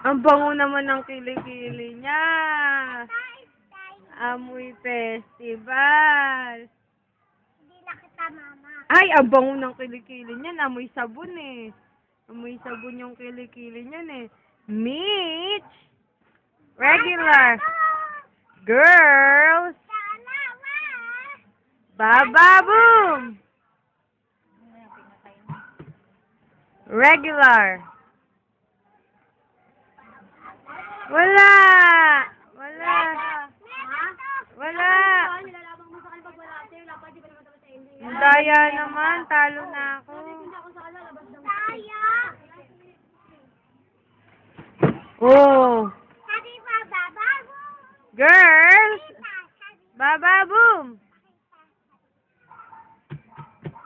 Ang bango naman ng kilikili niya. Amoy festival. Hindi na kita, mama. Ay, ang bango ng kilikili niyan. Amoy sabon eh. Amoy sabon yung kilikili niyan eh. Mitch! Regular! Girls! Bababoom! Regular! Wala! Wala! Wala! Ang daya naman, talo na ako. Oh! Sabi ba, babago? Girls! Bababoom!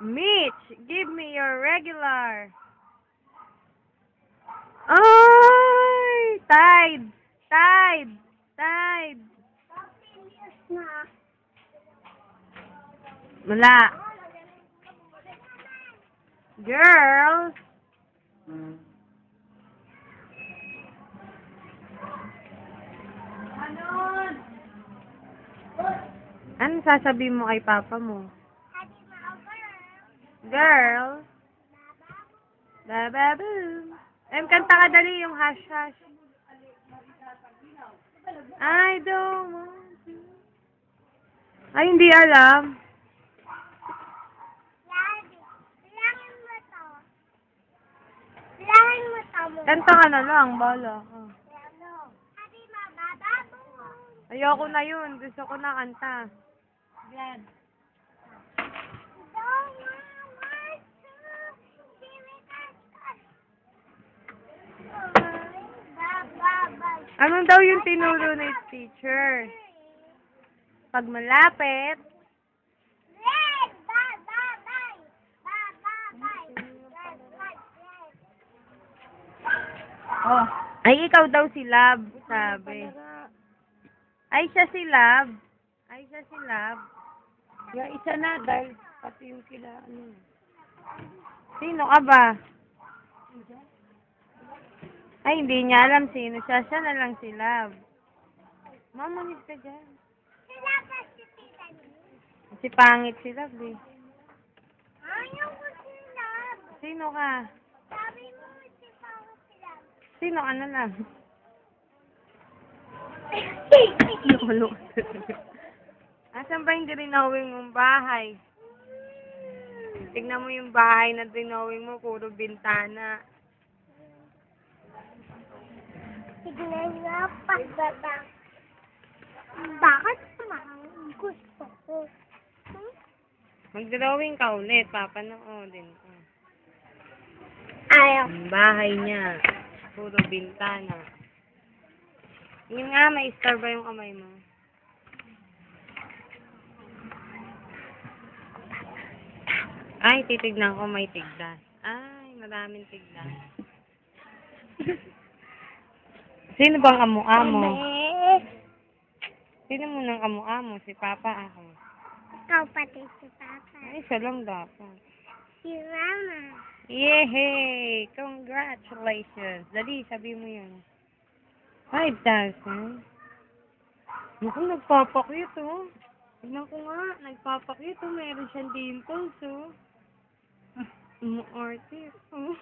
Mitch, give me your regular. Ay! Tied! Tied! Tied! Na. Wala. Girls! Ano sasabihin mo kay papa mo? Sabi ba, Girl! Bababoom! Kanta ka dali yung hash hash. I don't want to. Ay, hindi alam. Bilangin mo to. Bilangin mo to mo. Kanta ka na lang, bala. Oh. Sabi ba, babago? Ayoko na yun. Gusto ko na kanta. Yan. Anong daw yung tinuro ni teacher? Pag malapit, Red! Bababay! Bababay! Red, red, red. oh, ay ikaw daw si Love, sabi. Ay siya si Love. Ay siya si Love. Yung isa na, dahil pati yung kila, ano. Sino ka ba? Ay, hindi niya alam sino siya. Siya na lang si Love. Mamanit ka dyan. Sila ba si Tita Nick? Si pangit si Love eh. Ayaw ko sila. Sino ka? Sabi mo si Pao sila. Sino ka na lang? Asan ba yung dinawing mong bahay? Tignan mo yung bahay na dinawing mo, puro bintana. Tignan nga pagbaba. Bakit naman gusto ko? Mag-drawing ka ulit, papanoodin ko. Ayaw. Ang bahay niya, puro bintana. Yun nga, may star ba yung kamay mo? Ay, titignan ko may tigdas. Ay, maraming tigdas. Sino bang amo-amo? Sino mo nang amo-amo? Si Papa ako. Ikaw pati si Papa. Ay, isa lang dapat. Si Mama. Yehey! Congratulations! Dali, sabi mo yun. 5,000? Naku, nagpapakyut, oh. Tignan ko nga, nagpapakyut, oh. Meron siyang dimples, oh. Umuarte, oh.